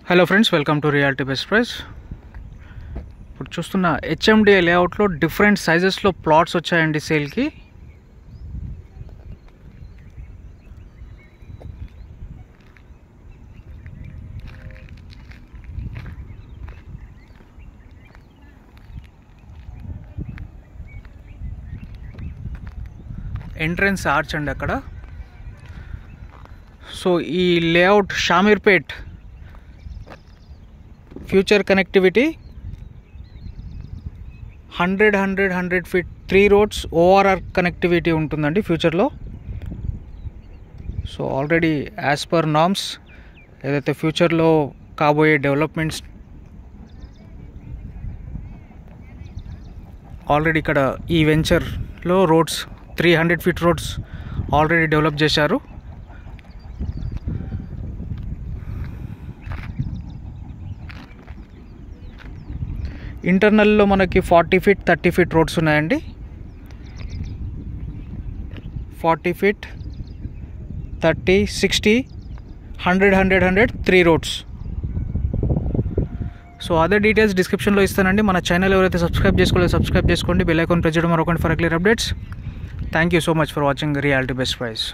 Hello friends, welcome to reality best price. ఇప్పుడు చూస్తున్న HMDA లేఅవుట్లో డిఫరెంట్ సైజెస్లో ప్లాట్స్ వచ్చాయండి సేల్కి. ఎంట్రన్స్ ఆర్చ్ అండి అక్కడ. సో ఈ layout Shamirpet future connectivity 100 feet 3 roads ORR connectivity ఉంటుందండి ఫ్యూచర్లో. So already as per norms ఏదైతే ఫ్యూచర్లో కాబోయే డెవలప్మెంట్స్ ఆల్రెడీ ఇక్కడ ఈ వెంచర్లో roads 300 feet roads already develop చేశారు. ఇంటర్నల్లో మనకి 40 ఫీట్ 30 ఫీట్ రోడ్స్ ఉన్నాయండి. 40 feet 30 60 100 3 roads. So other details డిస్క్రిప్షన్లో ఇస్తానండి. మన ఛానల్ ఎవరైతే సబ్స్క్రైబ్ చేసుకోలేదో సబ్స్క్రైబ్ చేసుకోండి. బెల్ ఐకాన్ ప్రెస్ చేయడం మరొకటి for clear updates. Thank you so much for watching reality best price.